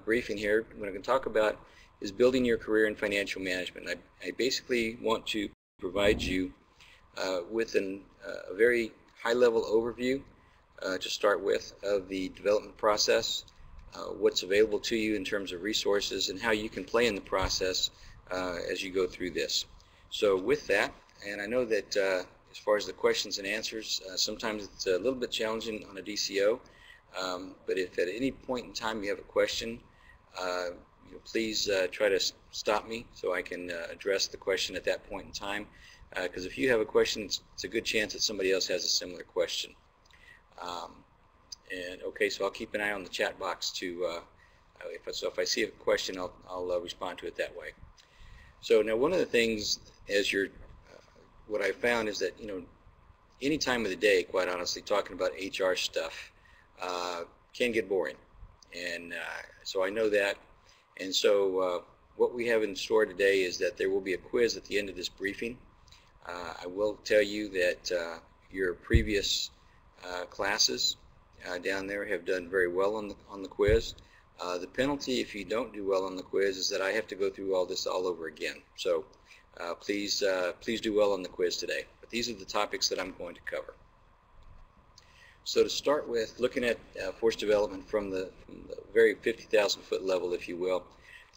briefing here, what I'm going to talk about is building your career in financial management. I basically want to provide you with a very high-level overview to start with of the development process, what's available to you in terms of resources, and how you can play in the process as you go through this. So with that, and I know that as far as the questions and answers, sometimes it's a little bit challenging on a DCO, but if at any point in time you have a question, please try to stop me so I can address the question at that point in time, because if you have a question, it's a good chance that somebody else has a similar question. Okay, so I'll keep an eye on the chat box to, if I see a question, I'll respond to it that way. So now one of the things what I found is that, any time of the day, quite honestly, talking about HR stuff can get boring. And so I know that. And so what we have in store today is that there will be a quiz at the end of this briefing. I will tell you that your previous classes down there have done very well on the quiz. The penalty if you don't do well on the quiz is that I have to go through all this all over again. So please do well on the quiz today. But these are the topics that I'm going to cover. So to start with, looking at force development from the very 50,000 foot level, if you will,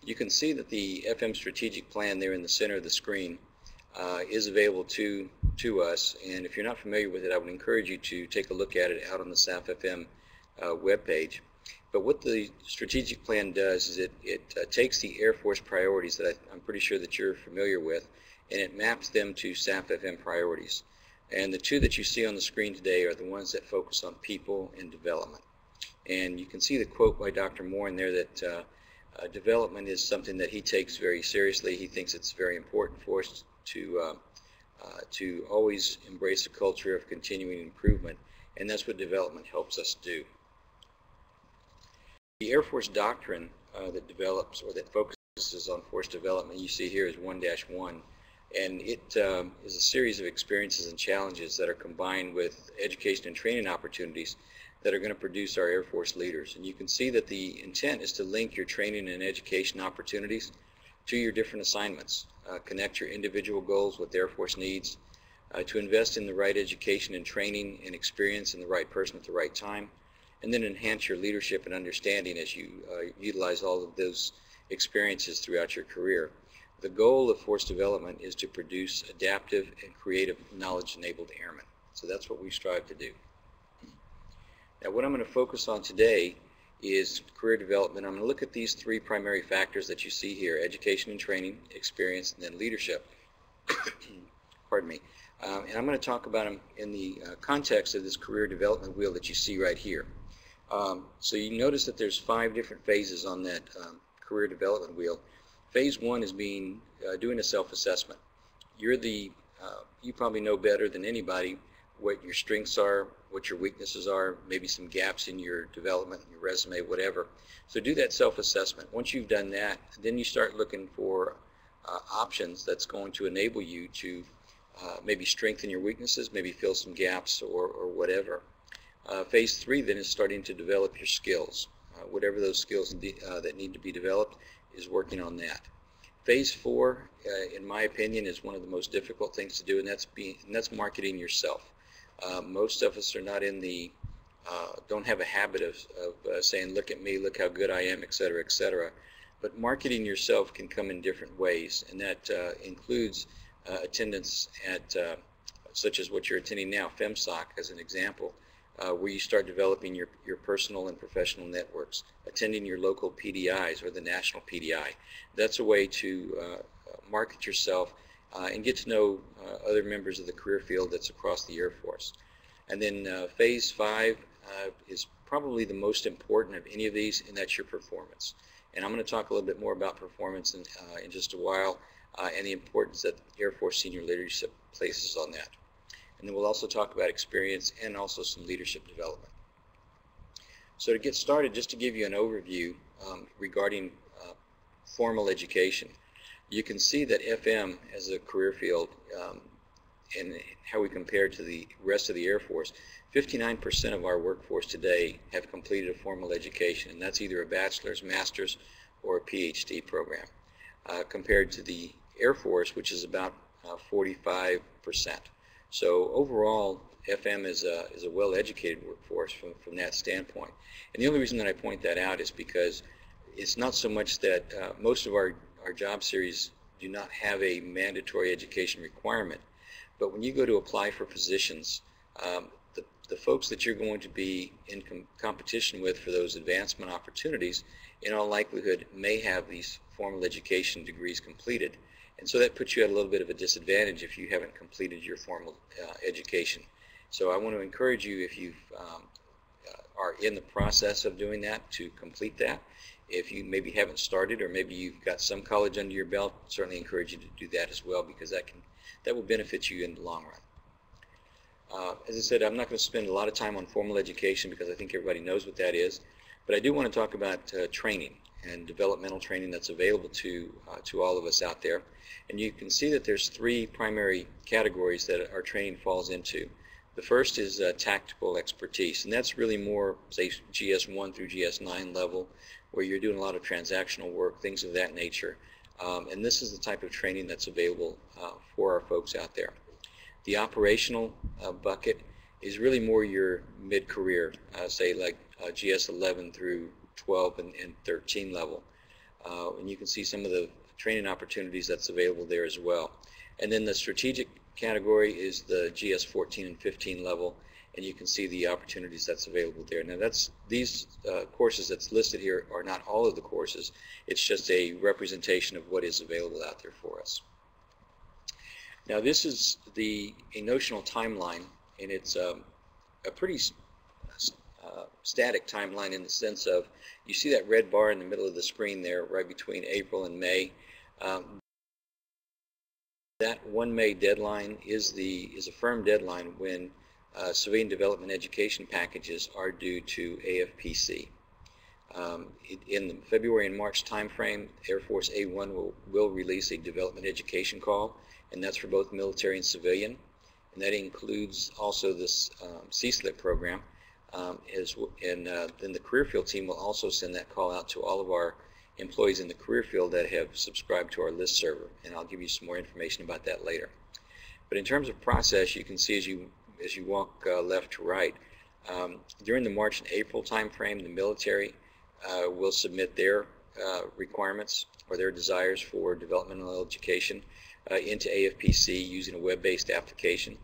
you can see that the FM strategic plan there in the center of the screen is available to us. And if you're not familiar with it, I would encourage you to take a look at it out on the SAF-FM webpage. But what the strategic plan does is it takes the Air Force priorities that I'm pretty sure that you're familiar with, and it maps them to SAF-FM priorities. And the two that you see on the screen today are the ones that focus on people and development. And you can see the quote by Dr. Moore in there that development is something that he takes very seriously. He thinks it's very important for us to always embrace a culture of continuing improvement, and that's what development helps us do. The Air Force doctrine that develops or that focuses on force development you see here is 1-1, and it is a series of experiences and challenges that are combined with education and training opportunities that are going to produce our Air Force leaders. And you can see that the intent is to link your training and education opportunities to your different assignments, connect your individual goals with Air Force needs, to invest in the right education and training and experience in the right person at the right time, and then enhance your leadership and understanding as you utilize all of those experiences throughout your career. The goal of force development is to produce adaptive and creative knowledge-enabled airmen. So that's what we strive to do. Now what I'm going to focus on today is career development. I'm going to look at these three primary factors that you see here: education and training, experience, and then leadership. Pardon me. And I'm going to talk about them in the context of this career development wheel that you see right here. So you notice that there's 5 different phases on that career development wheel. Phase 1 is doing a self-assessment. You probably know better than anybody what your strengths are, what your weaknesses are, maybe some gaps in your development, your resume, whatever. So do that self-assessment. Once you've done that, then you start looking for options that's going to enable you to maybe strengthen your weaknesses, maybe fill some gaps or whatever. Phase 3 then is starting to develop your skills. Whatever those skills that need to be developed is working on that. Phase 4, in my opinion, is one of the most difficult things to do, and that's marketing yourself. Most of us are not don't have a habit of saying, look at me, look how good I am, etc., etc. But marketing yourself can come in different ways, and that includes attendance at, such as what you're attending now, FEMSOC as an example, where you start developing your personal and professional networks, attending your local PDIs or the national PDI. That's a way to market yourself and get to know other members of the career field that's across the Air Force. And then phase 5 is probably the most important of any of these, and that's your performance. And I'm going to talk a little bit more about performance in just a while, and the importance that Air Force senior leadership places on that. And then we'll also talk about experience and also some leadership development. So to get started, just to give you an overview regarding formal education, you can see that FM as a career field and how we compare to the rest of the Air Force, 59% of our workforce today have completed a formal education, and that's either a bachelor's, master's, or a PhD program, compared to the Air Force, which is about 45%. So overall, FM is a well-educated workforce from that standpoint. And the only reason that I point that out is because it's not so much that most of our job series do not have a mandatory education requirement, but when you go to apply for positions, the folks that you're going to be in competition with for those advancement opportunities, in all likelihood, may have these formal education degrees completed. And so that puts you at a little bit of a disadvantage if you haven't completed your formal education. So I want to encourage you, if you are in the process of doing that, to complete that. If you maybe haven't started, or maybe you've got some college under your belt, certainly encourage you to do that as well, because that will benefit you in the long run. As I said, I'm not going to spend a lot of time on formal education because I think everybody knows what that is, but I do want to talk about training and developmental training that's available to all of us out there. And you can see that there's three primary categories that our training falls into. The first is tactical expertise, and that's really more, say, GS1 through GS9 level, where you're doing a lot of transactional work, things of that nature. And this is the type of training that's available for our folks out there. The operational bucket is really more your mid-career, say like GS11 through 12 and 13 level. And you can see some of the training opportunities that's available there as well. And then the strategic category is the GS14 and 15 level, and you can see the opportunities that's available there. Now these courses that's listed here are not all of the courses. It's just a representation of what is available out there for us. Now this is a notional timeline, and it's a pretty static timeline in the sense of, you see that red bar in the middle of the screen there, right between April and May. That 1 May deadline is a firm deadline when civilian development education packages are due to AFPC. In the February and March timeframe, Air Force A1 will release a development education call, and that's for both military and civilian, and that includes also this CSLIP program. And then the career field team will also send that call out to all of our employees in the career field that have subscribed to our list server, and I'll give you some more information about that later. But in terms of process, you can see as you walk left to right, during the March and April time frame, the military will submit their requirements or their desires for developmental education into AFPC using a web-based application.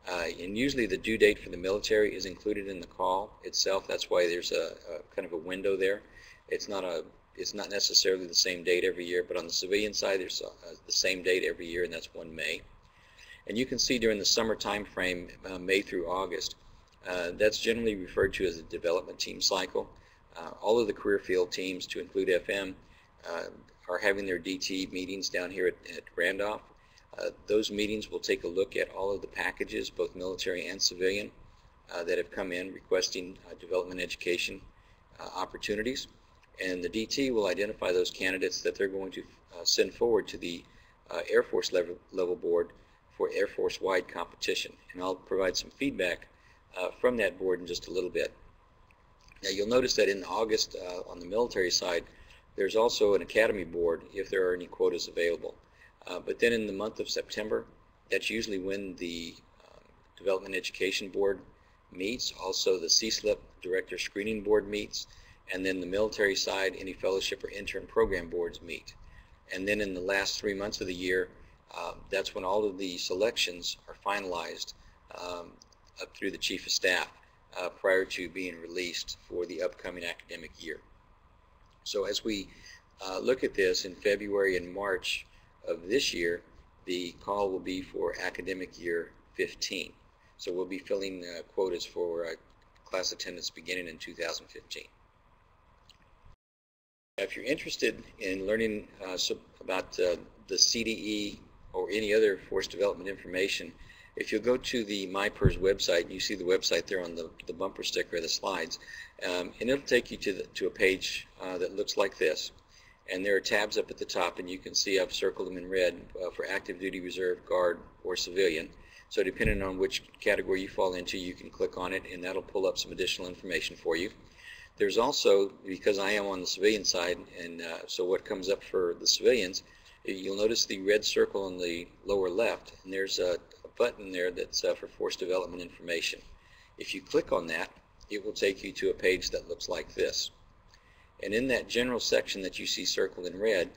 And usually the due date for the military is included in the call itself. That's why there's a kind of a window there. It's not necessarily the same date every year, but on the civilian side there's the same date every year, and that's 1 May. And you can see during the summer time frame, May through August, that's generally referred to as a development team cycle. All of the career field teams, to include FM, are having their DT meetings down here at Randolph. Those meetings will take a look at all of the packages, both military and civilian, that have come in requesting development education opportunities. And the DT will identify those candidates that they're going to send forward to the Air Force level board for Air Force-wide competition. And I'll provide some feedback from that board in just a little bit. Now you'll notice that in August on the military side, there's also an academy board if there are any quotas available. But then in the month of September, that's usually when the Development Education Board meets. Also the CSLIP Director Screening Board meets. And then the military side, any fellowship or intern program boards meet. And then in the last 3 months of the year, that's when all of the selections are finalized up through the Chief of Staff prior to being released for the upcoming academic year. So as we look at this in February and March of this year, the call will be for academic year 15. So we'll be filling quotas for class attendance beginning in 2015. If you're interested in learning about the CDE or any other force development information, if you go to the MyPERS website, you see the website there on the bumper sticker of the slides, and it'll take you to a page that looks like this. And there are tabs up at the top, and you can see I've circled them in red for active duty, reserve, guard, or civilian. So depending on which category you fall into, you can click on it and that'll pull up some additional information for you. There's also, because I am on the civilian side, and so what comes up for the civilians, you'll notice the red circle in the lower left, and there's a button there that's for force development information. If you click on that, it will take you to a page that looks like this. And in that general section that you see circled in red,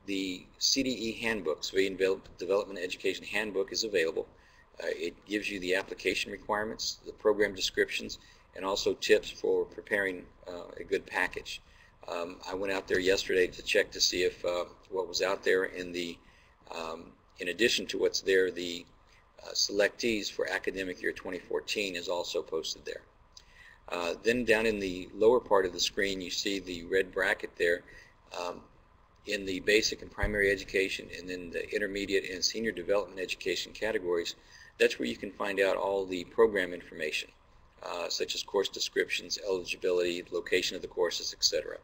the CDE handbook, Civilian Development Education Handbook, is available. It gives you the application requirements, the program descriptions, and also tips for preparing a good package. I went out there yesterday to check to see if what was out there in the, in addition to what's there, the selectees for academic year 2014 is also posted there. Then down in the lower part of the screen you see the red bracket there. In the basic and primary education and then the intermediate and senior development education categories, that's where you can find out all the program information, such as course descriptions, eligibility, location of the courses, etc.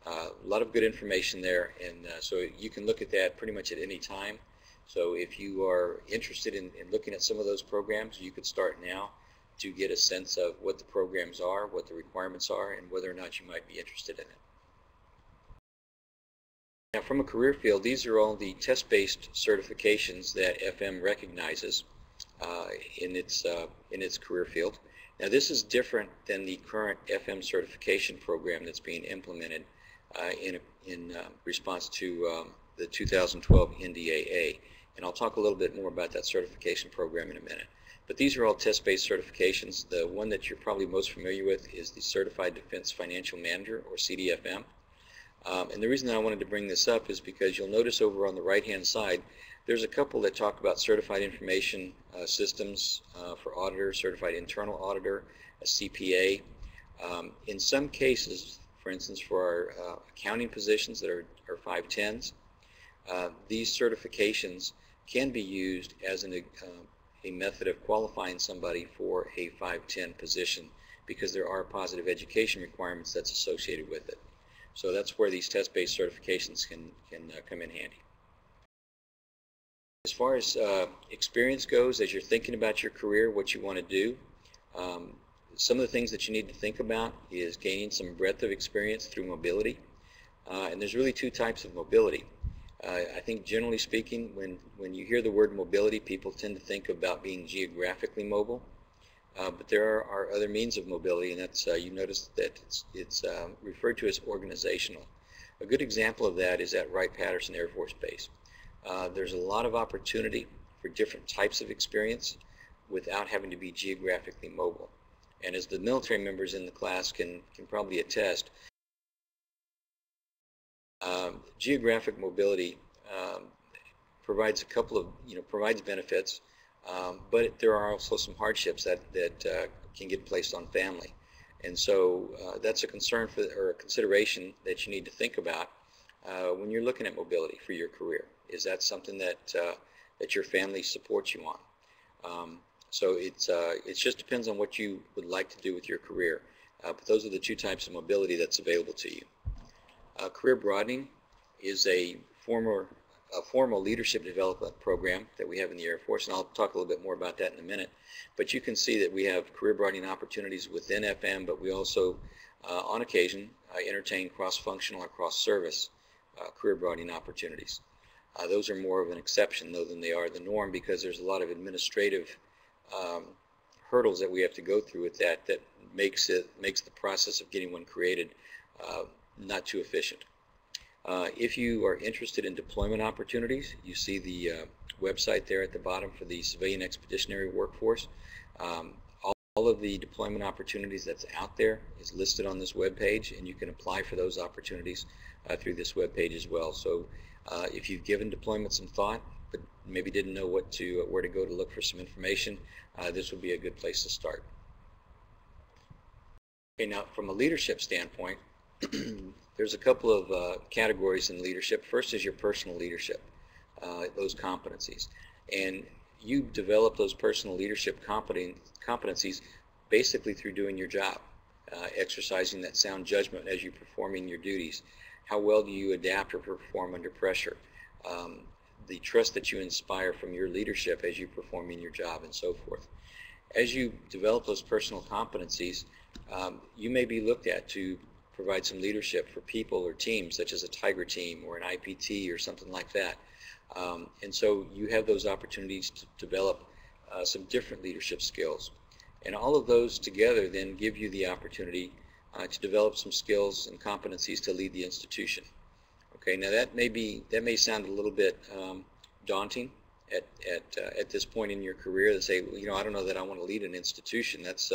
A lot of good information there, and so you can look at that pretty much at any time. So if you are interested in looking at some of those programs, you could start now to get a sense of what the programs are, what the requirements are, and whether or not you might be interested in it. Now, from a career field, these are all the test-based certifications that FM recognizes in its career field. Now, this is different than the current FM certification program that's being implemented in response to the 2012 NDAA. And I'll talk a little bit more about that certification program in a minute. But these are all test-based certifications. The one that you're probably most familiar with is the Certified Defense Financial Manager, or CDFM. And the reason that I wanted to bring this up is because you'll notice over on the right-hand side, there's a couple that talk about Certified Information Systems for Auditor, Certified Internal Auditor, a CPA. In some cases, for instance, for our accounting positions that are 510s, these certifications can be used as a method of qualifying somebody for a 510 position because there are positive education requirements that's associated with it. So that's where these test-based certifications can come in handy. As far as experience goes, as you're thinking about your career, what you want to do, some of the things that you need to think about is gaining some breadth of experience through mobility. And there's really two types of mobility. I think generally speaking, when you hear the word mobility, people tend to think about being geographically mobile. But there are other means of mobility, and that's you notice that it's referred to as organizational. A good example of that is at Wright-Patterson Air Force Base. There's a lot of opportunity for different types of experience without having to be geographically mobile. And as the military members in the class can probably attest, geographic mobility provides a couple of, provides benefits. But there are also some hardships that can get placed on family. And so that's a concern or a consideration that you need to think about when you're looking at mobility for your career. Is that something that your family supports you on? So it just depends on what you would like to do with your career. But those are the two types of mobility that's available to you. Career broadening is a formal leadership development program that we have in the Air Force, and I'll talk a little bit more about that in a minute. But you can see that we have career broadening opportunities within FM, but we also, on occasion, entertain cross-functional or cross-service career broadening opportunities. Those are more of an exception, though, than they are the norm, because there's a lot of administrative hurdles that we have to go through with that makes the process of getting one created not too efficient. If you are interested in deployment opportunities, you see the website there at the bottom for the Civilian Expeditionary Workforce. All of the deployment opportunities that's out there is listed on this web page, and you can apply for those opportunities through this web page as well. So if you've given deployment some thought, but maybe didn't know where to go to look for some information, this would be a good place to start. Okay, now from a leadership standpoint, there's a couple of categories in leadership. First is your personal leadership, those competencies. And you develop those personal leadership competencies basically through doing your job, exercising that sound judgment as you're performing your duties. How well do you adapt or perform under pressure? the trust that you inspire from your leadership as you perform in your job and so forth. As you develop those personal competencies, you may be looked at to provide some leadership for people or teams, such as a Tiger team or an IPT or something like that. And so you have those opportunities to develop some different leadership skills. And all of those together then give you the opportunity to develop some skills and competencies to lead the institution. Okay, now that may sound a little bit daunting at this point in your career, to say, well, you know, I don't know that I want to lead an institution. That's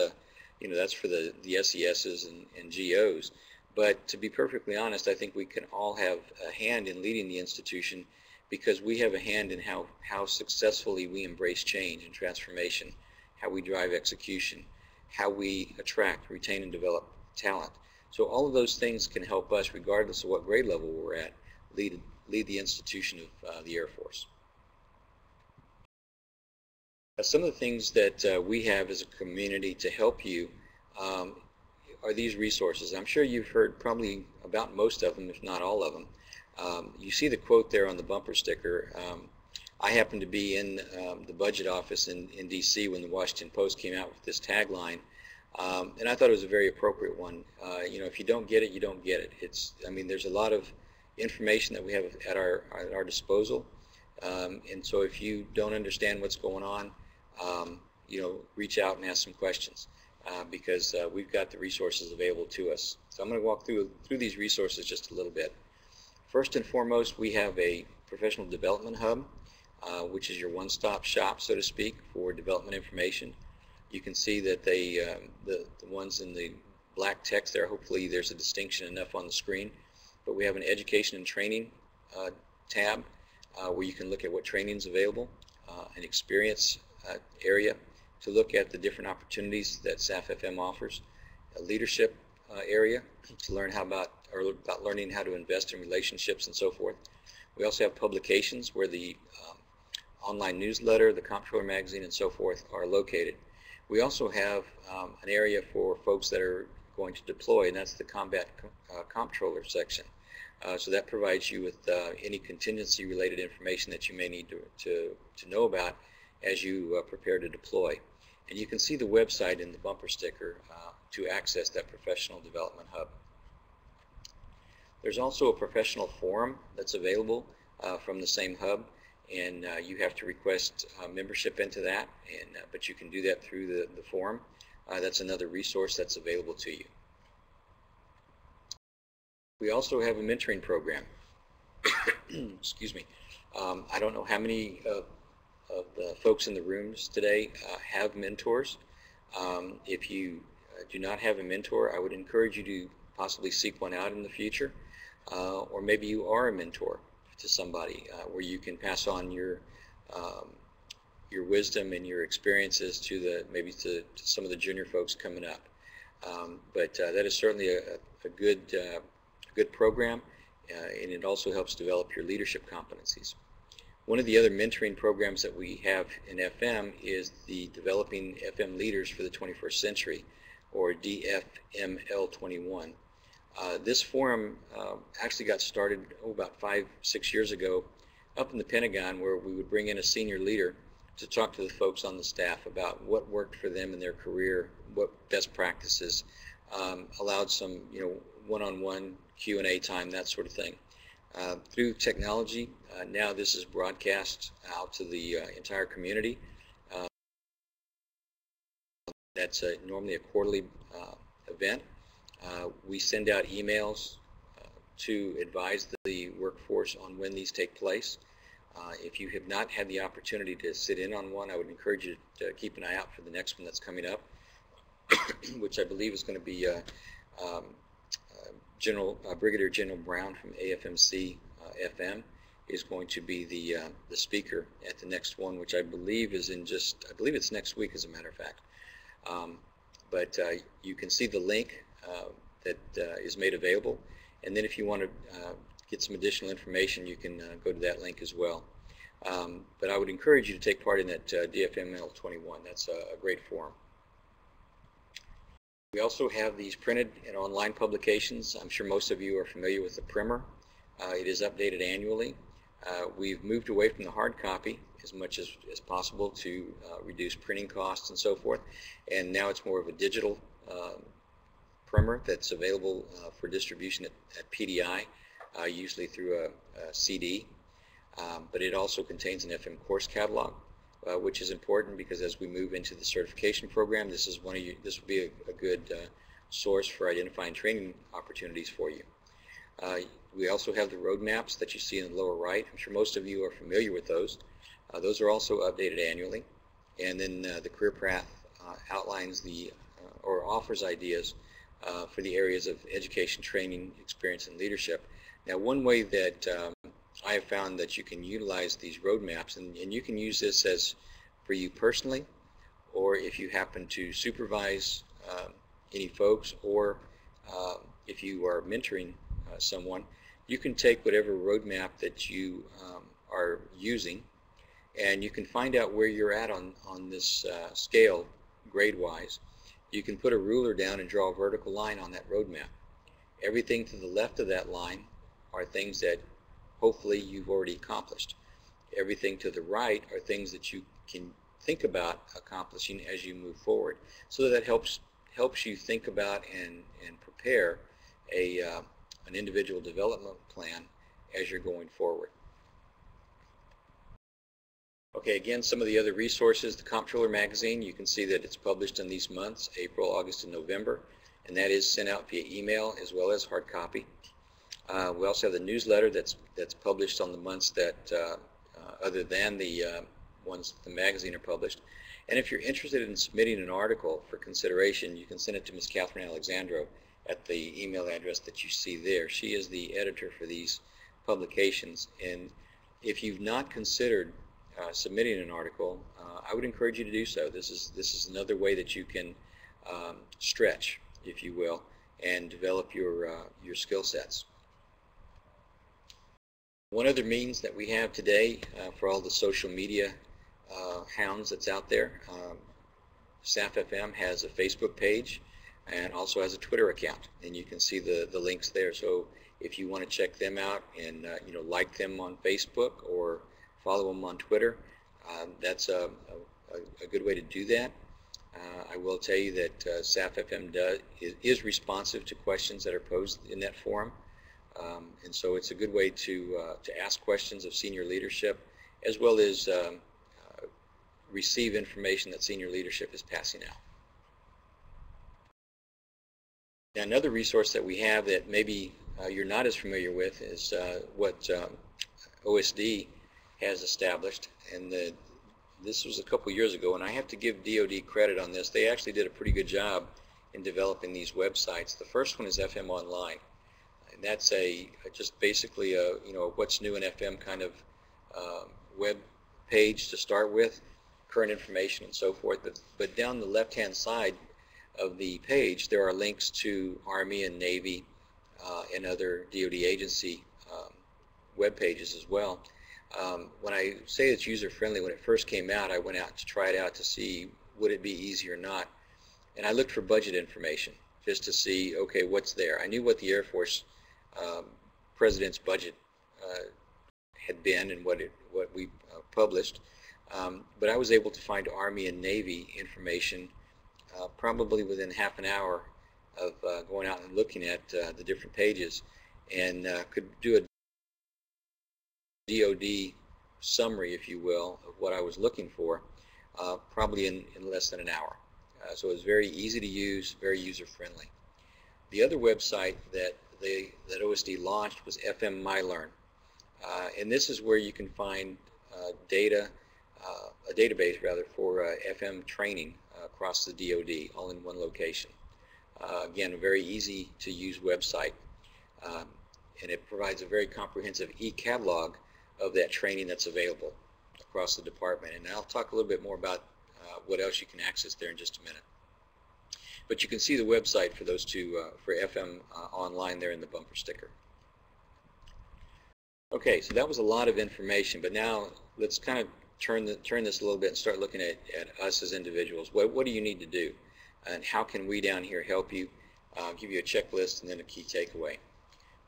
you know, that's for the SESs and GOs. But to be perfectly honest, I think we can all have a hand in leading the institution, because we have a hand in how successfully we embrace change and transformation, how we drive execution, how we attract, retain, and develop talent. So all of those things can help us, regardless of what grade level we're at, lead the institution of the Air Force. Some of the things that we have as a community to help you are these resources. I'm sure you've heard probably about most of them, if not all of them. You see the quote there on the bumper sticker. I happened to be in the budget office in DC when the Washington Post came out with this tagline, and I thought it was a very appropriate one. You know, if you don't get it, you don't get it. I mean, there's a lot of information that we have at our disposal, and so if you don't understand what's going on, you know, reach out and ask some questions, because we've got the resources available to us. So I'm going to walk through these resources just a little bit. First and foremost, we have a professional development hub, which is your one-stop shop, so to speak, for development information. You can see that the ones in the black text there, hopefully there's a distinction enough on the screen, but we have an education and training tab where you can look at what training is available, an experience area to look at the different opportunities that SAF-FM offers, a leadership area to learn about learning how to invest in relationships and so forth. We also have publications where the online newsletter, the Comptroller magazine, and so forth are located. We also have an area for folks that are going to deploy, and that's the Combat Comptroller section. So that provides you with any contingency-related information that you may need to know about as you prepare to deploy. And you can see the website in the bumper sticker to access that professional development hub. There's also a professional forum that's available from the same hub, and you have to request membership into that, but you can do that through the forum. That's another resource that's available to you. We also have a mentoring program. Excuse me. I don't know how many of the folks in the rooms today have mentors. If you do not have a mentor, I would encourage you to possibly seek one out in the future, or maybe you are a mentor to somebody where you can pass on your wisdom and your experiences to maybe to some of the junior folks coming up. But that is certainly a good program, and it also helps develop your leadership competencies. One of the other mentoring programs that we have in FM is the Developing FM Leaders for the 21st Century, or DFML21. This forum actually got started about 5-6 years ago up in the Pentagon, where we would bring in a senior leader to talk to the folks on the staff about what worked for them in their career, what best practices, allowed some one-on-one Q&A time, that sort of thing. Through technology, now this is broadcast out to the entire community. That's normally a quarterly event. We send out emails to advise the workforce on when these take place. If you have not had the opportunity to sit in on one, I would encourage you to keep an eye out for the next one that's coming up, which I believe is going to be Brigadier General Brown from AFPC FM is going to be the speaker at the next one, which I believe is I believe it's next week, as a matter of fact. But you can see the link that is made available, and then if you want to get some additional information, you can go to that link as well. But I would encourage you to take part in that DFML 21. That's a great forum. We also have these printed and online publications. I'm sure most of you are familiar with the primer. It is updated annually. We've moved away from the hard copy as much as possible to reduce printing costs and so forth, and now it's more of a digital primer that's available for distribution at PDI, usually through a CD, but it also contains an FM course catalog, which is important because as we move into the certification program, this will be a good source for identifying training opportunities for you. We also have the roadmaps that you see in the lower right. I'm sure most of you are familiar with those. Those are also updated annually. And then the career path outlines or offers ideas for the areas of education, training, experience, and leadership. Now, one way that I have found that you can utilize these roadmaps, and you can use this as for you personally, or if you happen to supervise any folks, or if you are mentoring someone, you can take whatever roadmap that you are using, and you can find out where you're at on this scale grade-wise. You can put a ruler down and draw a vertical line on that roadmap. Everything to the left of that line are things that hopefully you've already accomplished. Everything to the right are things that you can think about accomplishing as you move forward. So that helps you think about and prepare an individual development plan as you're going forward. Okay, again, some of the other resources, the Comptroller magazine, you can see that it's published in these months, April, August, and November, and that is sent out via email as well as hard copy. We also have the newsletter that's published on the months that other than the ones the magazine are published. And if you're interested in submitting an article for consideration, you can send it to Ms. Catherine Alexandro at the email address that you see there. She is the editor for these publications, and if you've not considered submitting an article, I would encourage you to do so. This is another way that you can stretch, if you will, and develop your skill sets. One other means that we have today for all the social media hounds that's out there, SAF-FM has a Facebook page and also has a Twitter account, and you can see the links there. So if you want to check them out and like them on Facebook or follow them on Twitter, that's a good way to do that. I will tell you that SAF-FM is responsive to questions that are posed in that forum, and so it's a good way to ask questions of senior leadership as well as receive information that senior leadership is passing out. Now, another resource that we have that maybe you're not as familiar with is what OSD has established, and this was a couple years ago, and I have to give DoD credit on this. They actually did a pretty good job in developing these websites. The first one is FM Online, and that's just basically a what's new in FM kind of web page to start with, current information and so forth. But down the left-hand side of the page, there are links to Army and Navy and other DoD agency web pages as well. When I say it's user-friendly, when it first came out, I went out to try it out to see would it be easy or not, and I looked for budget information just to see, okay, what's there. I knew what the Air Force President's budget had been and what we published, but I was able to find Army and Navy information probably within half an hour of going out and looking at the different pages, and could do a DoD summary, if you will, of what I was looking for, probably in less than an hour. So it was very easy to use, very user-friendly. The other website that OSD launched was FM MyLearn, and this is where you can find a database rather for FM training across the DoD, all in one location. Again, a very easy to use website, and it provides a very comprehensive e-catalog of that training that's available across the department. And I'll talk a little bit more about what else you can access there in just a minute. But you can see the website for those two, for FM Online there in the bumper sticker. Okay, so that was a lot of information, but now let's kind of turn this a little bit and start looking at us as individuals. What do you need to do? And how can we down here help you? Give you a checklist and then a key takeaway.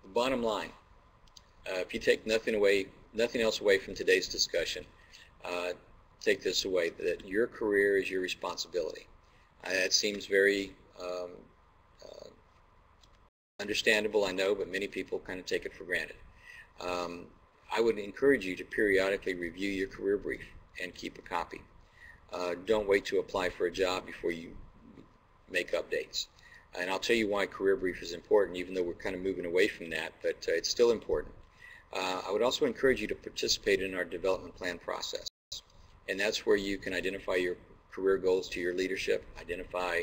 The bottom line, if you take nothing away nothing else away from today's discussion, take this away, that your career is your responsibility. That seems very understandable, I know, but many people kind of take it for granted. I would encourage you to periodically review your career brief and keep a copy. Don't wait to apply for a job before you make updates. And I'll tell you why career brief is important, even though we're kind of moving away from that, but it's still important. I would also encourage you to participate in our development plan process. And that's where you can identify your career goals to your leadership, identify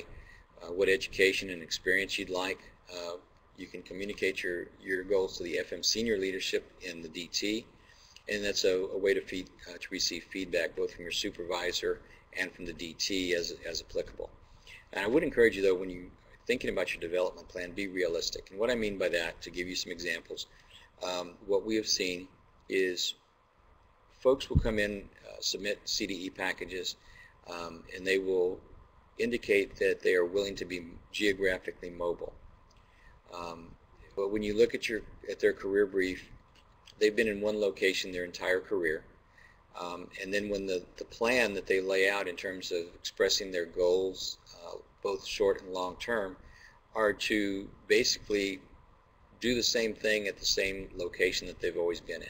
what education and experience you'd like. You can communicate your goals to the FM senior leadership in the DT, and that's a way to receive feedback both from your supervisor and from the DT as applicable. And I would encourage you, though, when you're thinking about your development plan, be realistic. And what I mean by that, to give you some examples, what we have seen is folks will come in, submit CDE packages, and they will indicate that they are willing to be geographically mobile. But when you look at their career brief, they've been in one location their entire career. And then when the plan that they lay out in terms of expressing their goals, both short and long term, are to basically do the same thing at the same location that they've always been in.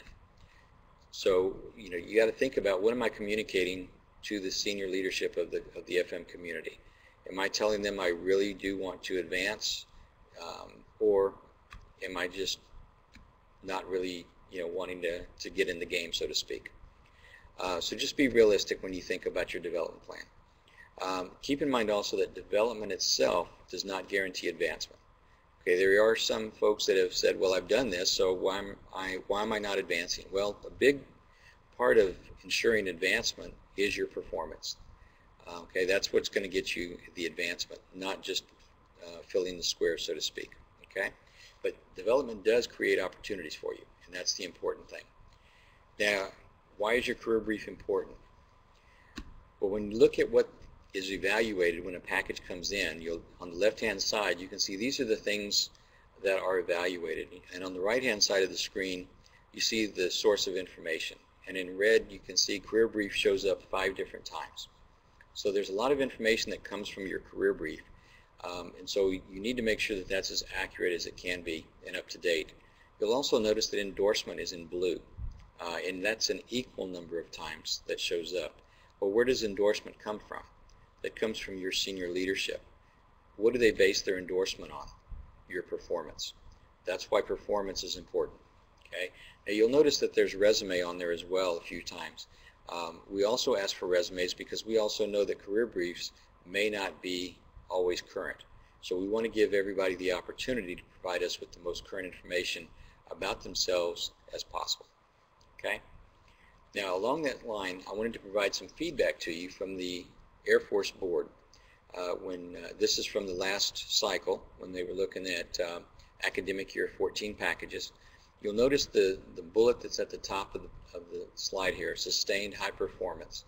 So, you got to think about, what am I communicating to the senior leadership of the FM community? Am I telling them I really do want to advance, or am I just not really, wanting to get in the game, so to speak? So just be realistic when you think about your development plan. Keep in mind also that development itself does not guarantee advancement. Okay, there are some folks that have said, well, I've done this, so why am I not advancing? Well, a big part of ensuring advancement is your performance. Okay, that's what's going to get you the advancement, not just filling the square, so to speak. Okay, but development does create opportunities for you, and that's the important thing. Now, why is your career brief important? Well, when you look at what is evaluated when a package comes in, on the left-hand side, you can see these are the things that are evaluated. And on the right-hand side of the screen, you see the source of information. And in red, you can see career brief shows up 5 different times. So there's a lot of information that comes from your career brief. And so you need to make sure that that's as accurate as it can be and up to date. You'll also notice that endorsement is in blue. And that's an equal number of times that shows up. Well, where does endorsement come from? That comes from your senior leadership. What do they base their endorsement on? Your performance. That's why performance is important. Okay. Now you'll notice that there's resume on there as well a few times. We also ask for resumes because we also know that career briefs may not be always current. So we want to give everybody the opportunity to provide us with the most current information about themselves as possible. Okay. Now along that line, I wanted to provide some feedback to you from the Air Force Board. This is from the last cycle when they were looking at academic year 14 packages. You'll notice the bullet that's at the top of the slide here, sustained high performance.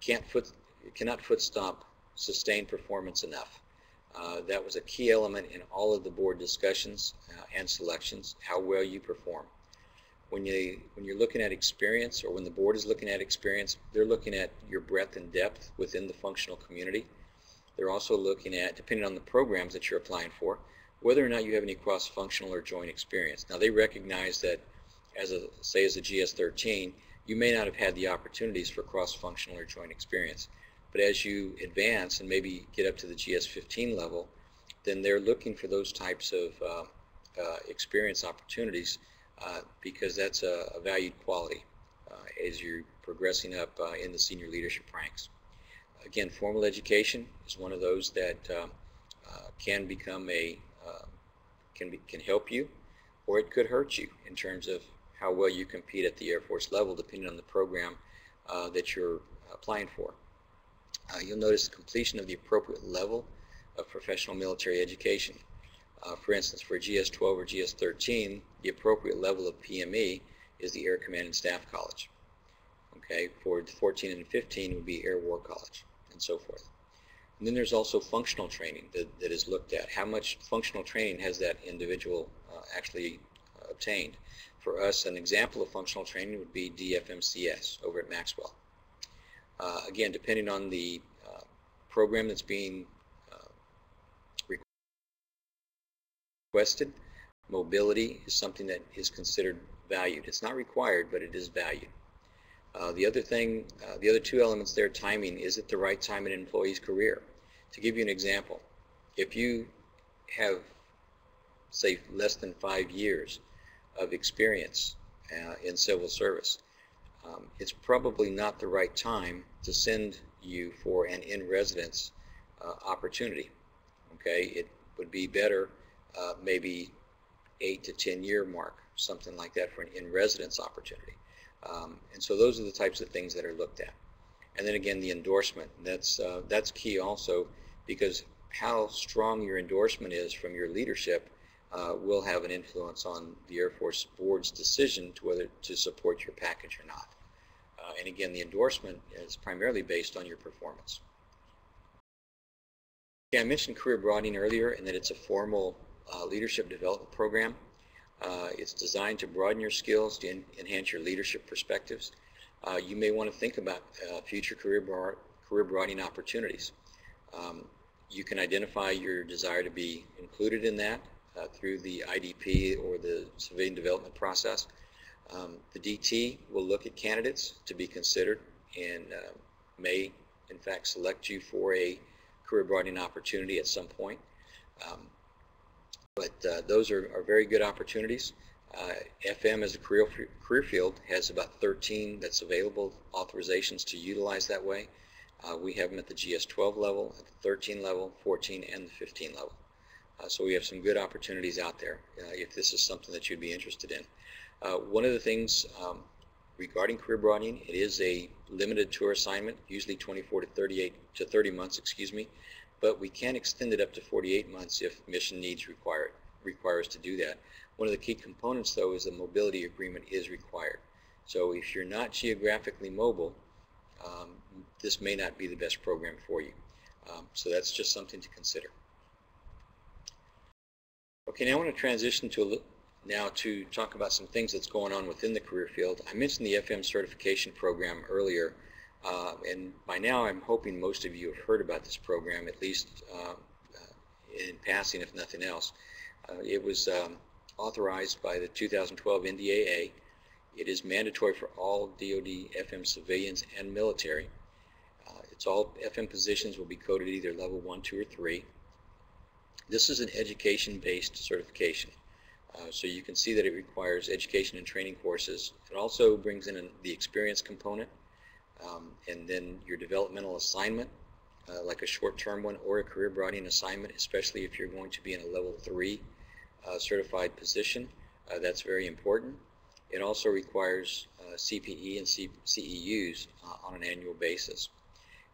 Cannot foot stomp sustained performance enough. That was a key element in all of the board discussions and selections, how well you perform. When you're looking at experience, or when the board is looking at experience, they're looking at your breadth and depth within the functional community. They're also looking at, depending on the programs that you're applying for, whether or not you have any cross-functional or joint experience. Now they recognize that as a GS-13, you may not have had the opportunities for cross-functional or joint experience. But as you advance and maybe get up to the GS-15 level, then they're looking for those types of experience opportunities because that's a valued quality as you're progressing up in the senior leadership ranks. Again, formal education is one of those that can become can help you, or it could hurt you in terms of how well you compete at the Air Force level, depending on the program that you're applying for. You'll notice the completion of the appropriate level of professional military education. For instance, for GS-12 or GS-13, the appropriate level of PME is the Air Command and Staff College. Okay, for 14 and 15 would be Air War College, and so forth. And then there's also functional training that is looked at. How much functional training has that individual actually obtained? For us, an example of functional training would be DFMCS over at Maxwell. Again, depending on the program that's being requested, mobility is something that is considered valued. It's not required, but it is valued. The other two elements there, timing, is at the right time in an employee's career. To give you an example, if you have, say, less than 5 years of experience in civil service, it's probably not the right time to send you for an in-residence opportunity. Okay, it would be better maybe 8 to 10 year mark, something like that, for an in-residence opportunity. And so those are the types of things that are looked at. And then again, the endorsement, that's key also, because how strong your endorsement is from your leadership will have an influence on the Air Force Board's decision to whether to support your package or not. And again, the endorsement is primarily based on your performance. Okay, I mentioned career broadening earlier, and that it's a formal leadership development program. It's designed to broaden your skills, to enhance your leadership perspectives. You may want to think about future career broadening opportunities. You can identify your desire to be included in that through the IDP or the civilian development process. The DT will look at candidates to be considered and may, in fact, select you for a career broadening opportunity at some point. But those are very good opportunities. FM as a career field has about 13 that's available authorizations to utilize that way. We have them at the GS-12 level, at the 13 level, 14, and the 15 level. So we have some good opportunities out there if this is something that you'd be interested in. One of the things regarding career broadening, it is a limited tour assignment, usually 24 to 30 months, excuse me, but we can extend it up to 48 months if mission needs require us to do that. One of the key components, though, is the mobility agreement is required. So if you're not geographically mobile, this may not be the best program for you. So that's just something to consider. Okay, now I want to transition to talk about some things that's going on within the career field. I mentioned the FM certification program earlier, and by now I'm hoping most of you have heard about this program, at least in passing, if nothing else. It was authorized by the 2012 NDAA. It is mandatory for all DoD FM civilians and military. It's all FM positions will be coded either level 1, 2, or 3. This is an education-based certification. So you can see that it requires education and training courses. It also brings in the experience component, and then your developmental assignment, like a short-term one or a career broadening assignment, especially if you're going to be in a level 3 certified position. That's very important. It also requires CPE and CEUs on an annual basis.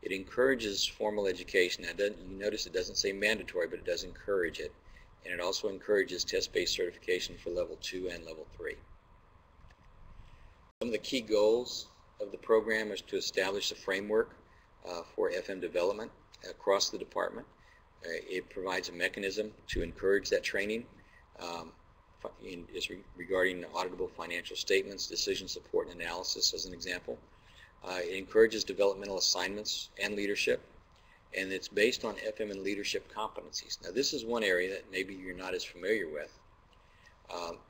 It encourages formal education. Now, you notice it doesn't say mandatory, but it does encourage it. And it also encourages test-based certification for level 2 and level 3. Some of the key goals of the program is to establish a framework for FM development across the department. It provides a mechanism to encourage that training regarding auditable financial statements, decision support and analysis as an example. It encourages developmental assignments and leadership, and it's based on FM and leadership competencies. Now this is one area that maybe you're not as familiar with,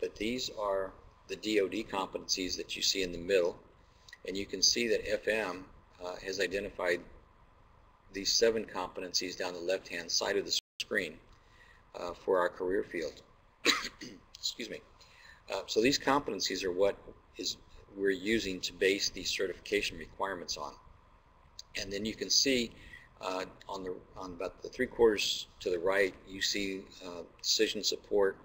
but these are the DoD competencies that you see in the middle, and you can see that FM has identified these 7 competencies down the left-hand side of the screen for our career field. Excuse me. So these competencies are what we're using to base these certification requirements on. And then you can see on about the 3/4 to the right, you see decision support,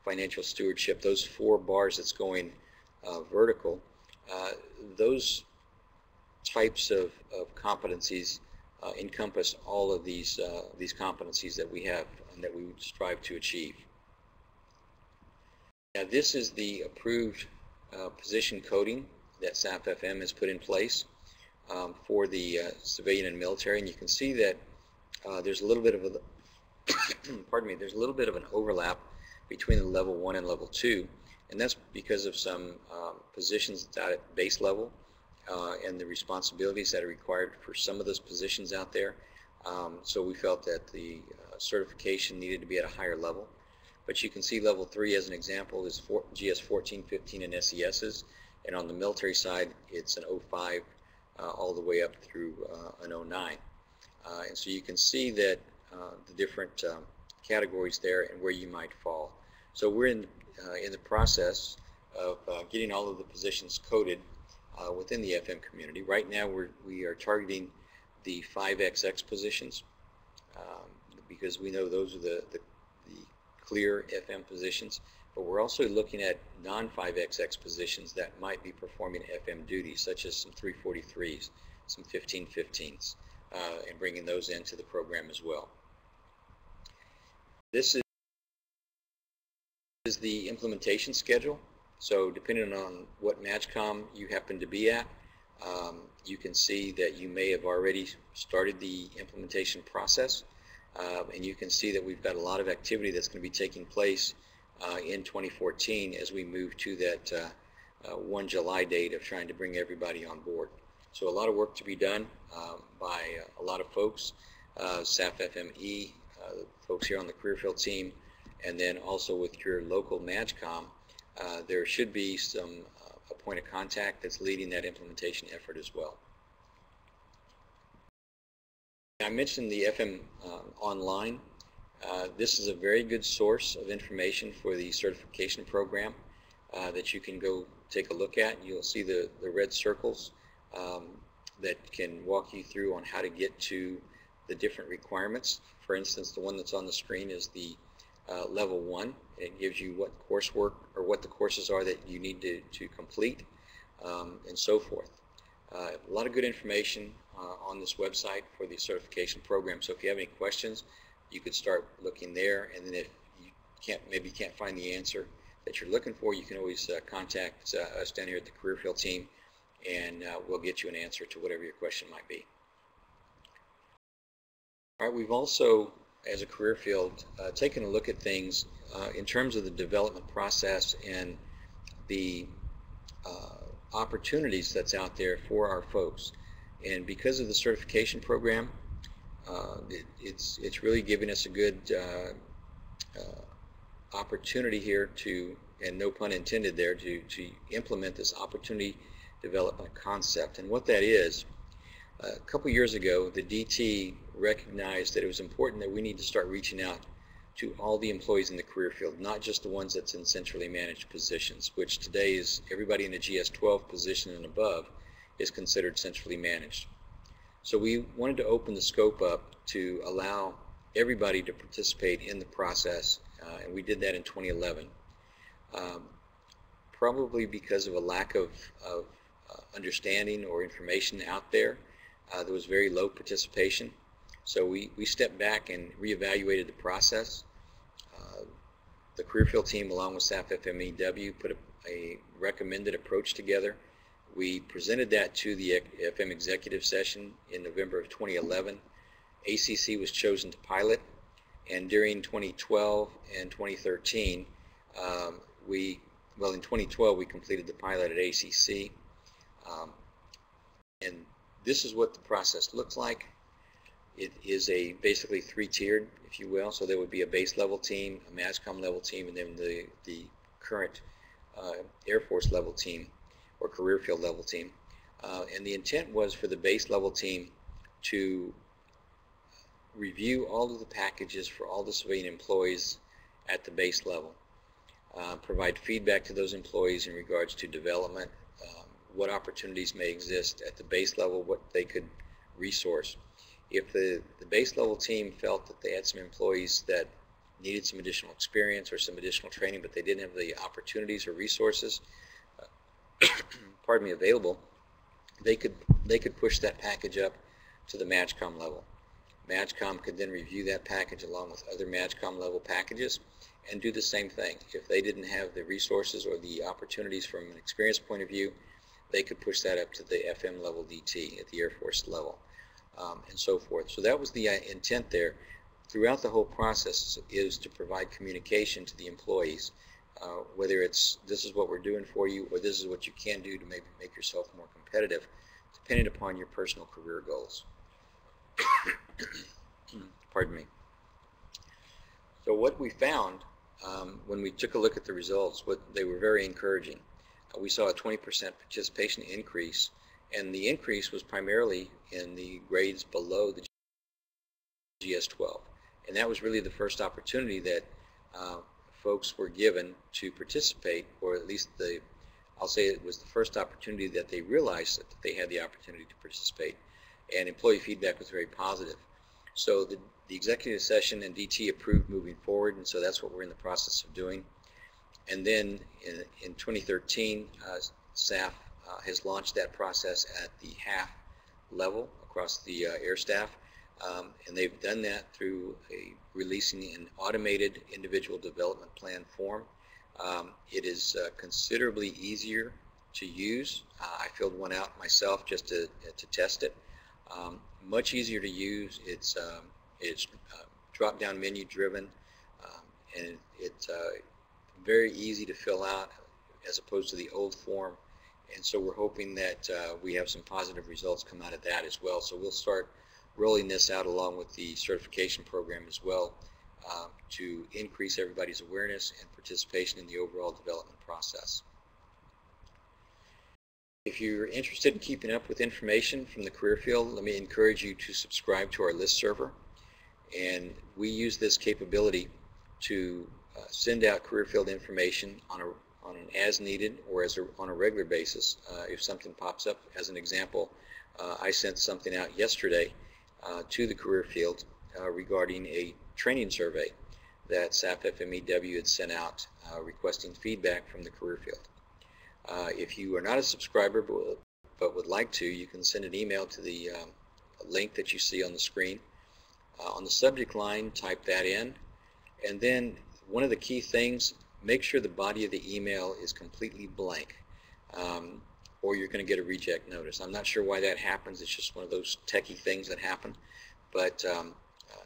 financial stewardship, those 4 bars that's going vertical. Those types of competencies encompass all of these competencies that we have and that we would strive to achieve. Now this is the approved position coding that SAP-FM has put in place for the civilian and military, and you can see that there's a little bit of a pardon me, there's a little bit of an overlap between the level 1 and level 2, and that's because of some positions out at base level and the responsibilities that are required for some of those positions out there. So we felt that the certification needed to be at a higher level. But you can see level 3 as an example is GS 14, 15, and SESs, and on the military side it's an 05 all the way up through an 09. And so you can see that the different categories there and where you might fall. So we're in the process of getting all of the positions coded within the FM community. Right now we are targeting the 5XX positions because we know those are the clear FM positions, but we're also looking at non-5XX positions that might be performing FM duties, such as some 343s, some 1515s, and bringing those into the program as well. This is the implementation schedule. So depending on what MAJCOM you happen to be at, you can see that you may have already started the implementation process, and you can see that we've got a lot of activity that's going to be taking place in 2014 as we move to that 1 July date of trying to bring everybody on board. So a lot of work to be done by a lot of folks, SAF FME, folks here on the career field team, and then also with your local MAJCOM, there should be a point of contact that's leading that implementation effort as well. I mentioned the FM Online. This is a very good source of information for the certification program that you can go take a look at. You'll see the red circles that can walk you through on how to get to the different requirements. For instance, the one that's on the screen is the level 1. It gives you what coursework or what the courses are that you need to complete and so forth. A lot of good information on this website for the certification program. So if you have any questions, you could start looking there, and then if you maybe can't find the answer that you're looking for, you can always contact us down here at the career field team, and we'll get you an answer to whatever your question might be. All right, we've also, as a career field, taken a look at things in terms of the development process and the opportunities that's out there for our folks. And because of the certification program, it's really giving us a good opportunity here to, and no pun intended there, to implement this opportunity development concept. And what that is, a couple years ago, the DT recognized that it was important that we need to start reaching out to all the employees in the career field, not just the ones that's in centrally managed positions, which today is everybody in the GS-12 position and above is considered centrally managed. So we wanted to open the scope up to allow everybody to participate in the process, and we did that in 2011. Probably because of a lack of understanding or information out there, there was very low participation. So we stepped back and reevaluated the process. The career field team, along with SAF FMEW, put a recommended approach together. We presented that to the FM executive session in November of 2011. ACC was chosen to pilot, and during 2012 and 2013, in 2012 we completed the pilot at ACC, and this is what the process looks like. It is basically three-tiered, if you will. So there would be a base level team, a MAJCOM level team, and then the current Air Force level team or career field level team. And the intent was for the base level team to review all of the packages for all the civilian employees at the base level, provide feedback to those employees in regards to development, what opportunities may exist at the base level, what they could resource. If the base level team felt that they had some employees that needed some additional experience or some additional training, but they didn't have the opportunities or resources available, they could push that package up to the MAJCOM level. MAJCOM could then review that package along with other MAJCOM level packages and do the same thing. If they didn't have the resources or the opportunities from an experience point of view, they could push that up to the FM level DT at the Air Force level, and so forth. So that was the intent there. throughout the whole process is to provide communication to the employees, whether it's this is what we're doing for you or this is what you can do to maybe make yourself more competitive, depending upon your personal career goals. Pardon me. So what we found when we took a look at the results, they were very encouraging. We saw a 20% participation increase, and the increase was primarily in the grades below the GS-12. And that was really the first opportunity that folks were given to participate, or at least I'll say it was the first opportunity that they realized that they had the opportunity to participate. And employee feedback was very positive. So the executive session and DT approved moving forward, and so that's what we're in the process of doing. And then in 2013, SAF has launched that process at the half level across the air staff, and they've done that through releasing an automated individual development plan form. It is considerably easier to use. I filled one out myself just to test it. Much easier to use. It's drop-down menu driven, and it's very easy to fill out as opposed to the old form. And so we're hoping that we have some positive results come out of that as well. So we'll start rolling this out along with the certification program as well to increase everybody's awareness and participation in the overall development process. If you're interested in keeping up with information from the career field, let me encourage you to subscribe to our list server. And we use this capability to send out career field information on an as needed or on a regular basis if something pops up. As an example, I sent something out yesterday to the career field regarding a training survey that SAP FMEW had sent out requesting feedback from the career field. If you are not a subscriber but would like to, you can send an email to the link that you see on the screen. On the subject line, type that in, and then one of the key things, make sure the body of the email is completely blank, or you're going to get a reject notice. I'm not sure why that happens. It's just one of those techie things that happen. But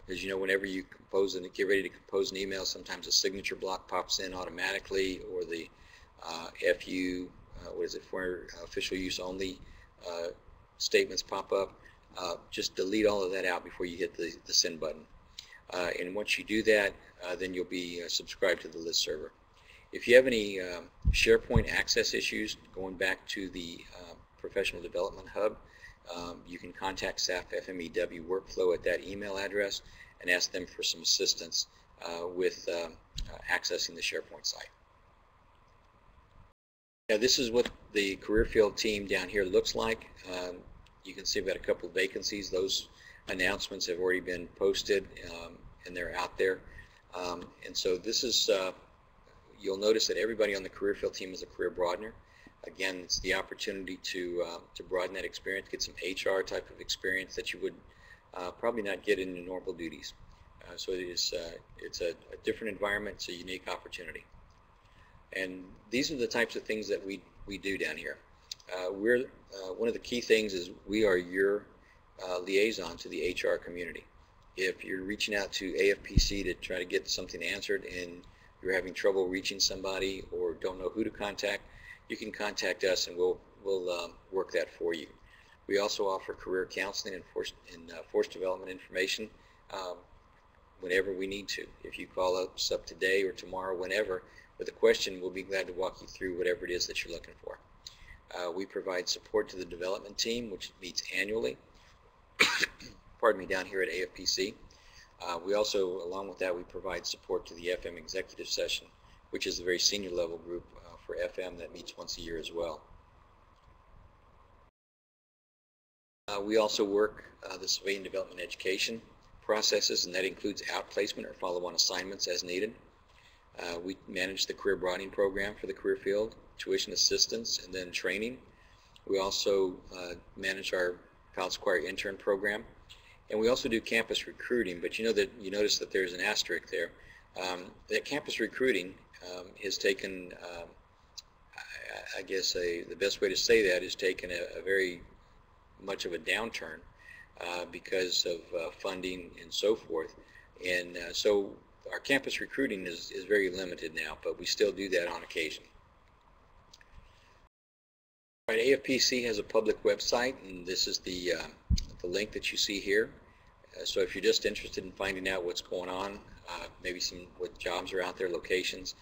because you know, whenever you compose and get ready to compose an email, sometimes a signature block pops in automatically, or the FU, what is it, for official use only statements pop up. Just delete all of that out before you hit the send button. And once you do that, then you'll be subscribed to the list server. If you have any SharePoint access issues going back to the Professional Development Hub, you can contact SAP FMEW Workflow at that email address and ask them for some assistance with accessing the SharePoint site. Now, this is what the career field team down here looks like. You can see we've got a couple of vacancies. Those announcements have already been posted and they're out there. And so this is, you'll notice that everybody on the career field team is a career broadener. Again, it's the opportunity to broaden that experience, get some HR type of experience that you would probably not get in the normal duties. So it's a different environment, it's a unique opportunity. And these are the types of things that we do down here. One of the key things is we are your liaison to the HR community. If you're reaching out to AFPC to try to get something answered and you're having trouble reaching somebody or don't know who to contact, you can contact us and we'll work that for you. We also offer career counseling and force development information whenever we need to. If you call us up today or tomorrow, whenever, with a question, we'll be glad to walk you through whatever it is that you're looking for. We provide support to the development team, which meets annually, pardon me, down here at AFPC. We also, along with that, we provide support to the FM executive session, which is a very senior level group for FM that meets once a year as well. We also work the civilian development education processes, and that includes outplacement or follow-on assignments as needed. We manage the career broadening program for the career field, tuition assistance, and then training. We also manage our Pilots Choir intern program, and we also do campus recruiting. But you notice that there's an asterisk there. That campus recruiting has taken, I guess the best way to say that is taken a very much of a downturn because of funding and so forth. And so our campus recruiting is very limited now, but we still do that on occasion. All right, AFPC has a public website, and this is the link that you see here. So if you're just interested in finding out what's going on, maybe what jobs are out there, locations,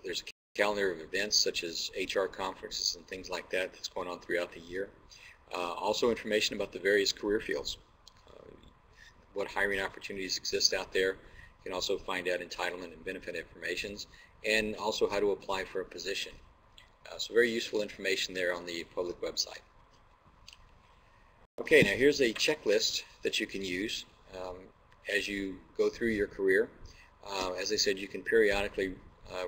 there's a calendar of events such as HR conferences and things like that that's going on throughout the year. Also information about the various career fields, what hiring opportunities exist out there. You can also find out entitlement and benefit informations, and also how to apply for a position. So very useful information there on the public website. Okay, now here's a checklist that you can use as you go through your career. As I said, you can periodically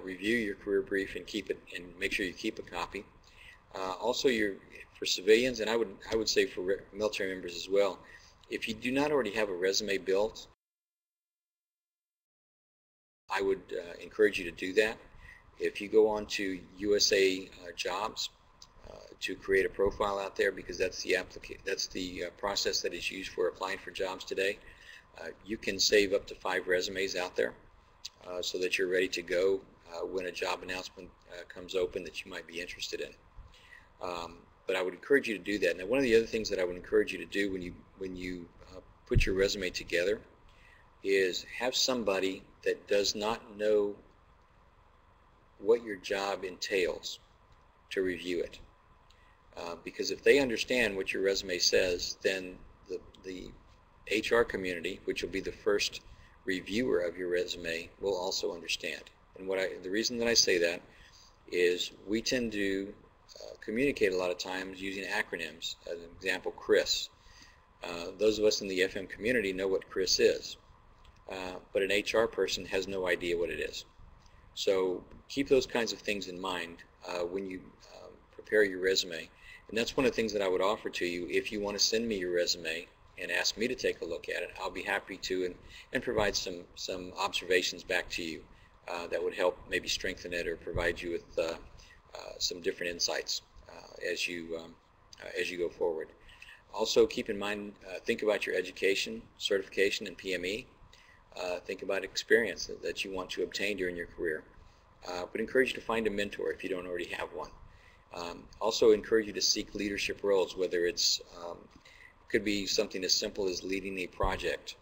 review your career brief and keep it, and make sure you keep a copy. Also, for civilians, and I would say for military members as well, if you do not already have a resume built, I would encourage you to do that. If you go on to USA Jobs to create a profile out there, because that's the process that is used for applying for jobs today, you can save up to 5 resumes out there so that you're ready to go when a job announcement comes open that you might be interested in. But I would encourage you to do that. Now, one of the other things that I would encourage you to do when you put your resume together is have somebody that does not know what your job entails to review it. Because if they understand what your resume says, then the HR community, which will be the first reviewer of your resume, will also understand. And the reason that I say that is we tend to communicate a lot of times using acronyms. As an example, CRIS. Those of us in the FM community know what CRIS is, but an HR person has no idea what it is. So keep those kinds of things in mind when you prepare your resume. And that's one of the things that I would offer to you. If you want to send me your resume and ask me to take a look at it, I'll be happy to and provide some observations back to you that would help maybe strengthen it or provide you with some different insights as you go forward. Also keep in mind, think about your education, certification, and PME. Think about experience that you want to obtain during your career. But encourage you to find a mentor if you don't already have one. Also encourage you to seek leadership roles, whether it's could be something as simple as leading a project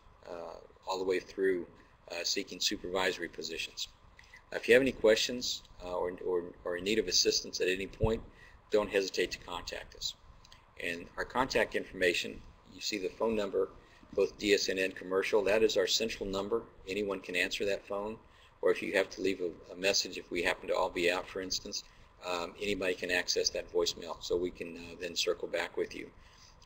all the way through seeking supervisory positions. If you have any questions or in need of assistance at any point, don't hesitate to contact us. And our contact information, you see the phone number, both DSN and commercial, that is our central number. Anyone can answer that phone, or if you have to leave a message, if we happen to all be out, for instance, anybody can access that voicemail, so we can then circle back with you.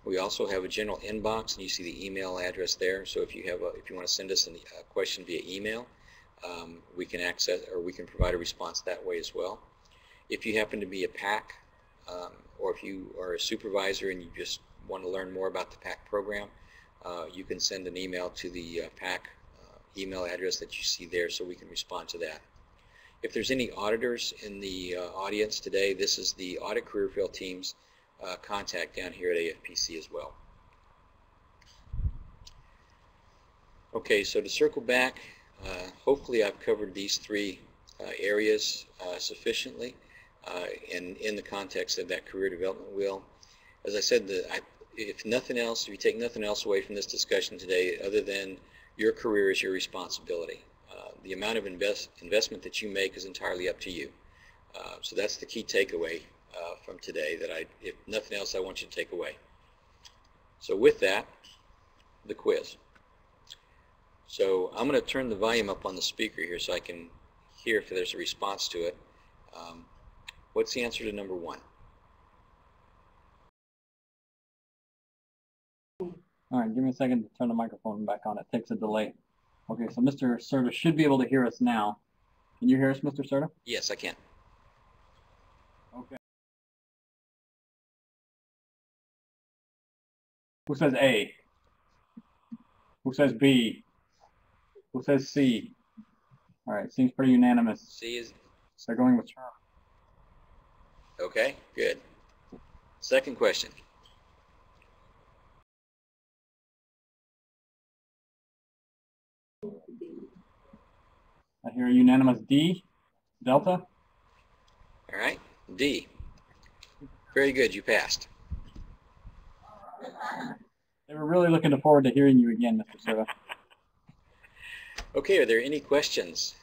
We also have a general inbox, and you see the email address there. So if you want to send us a question via email, we can access, or we can provide a response that way as well. If you happen to be a PAC, or if you are a supervisor and you just want to learn more about the PAC program, you can send an email to the PAC email address that you see there, so we can respond to that. If there's any auditors in the audience today, this is the Audit Career Field Team's contact down here at AFPC as well. Okay, so to circle back, hopefully I've covered these 3 areas sufficiently in the context of that career development wheel. As I said, if you take nothing else away from this discussion today other than your career is your responsibility. The amount of investment that you make is entirely up to you. So that's the key takeaway from today, that if nothing else, I want you to take away. So with that, the quiz. So I'm going to turn the volume up on the speaker here so I can hear if there's a response to it. What's the answer to number 1? All right, give me a second to turn the microphone back on. It takes a delay. Okay, so Mr. Cerda should be able to hear us now. Can you hear us, Mr. Cerda? Yes, I can. Okay. Who says A? Who says B? Who says C? All right, seems pretty unanimous. C is... They're going with term. Okay, good. Second question. hear a unanimous D, Delta. All right, D. Very good, you passed. They were really looking forward to hearing you again, Mr. Cerda. Okay, are there any questions?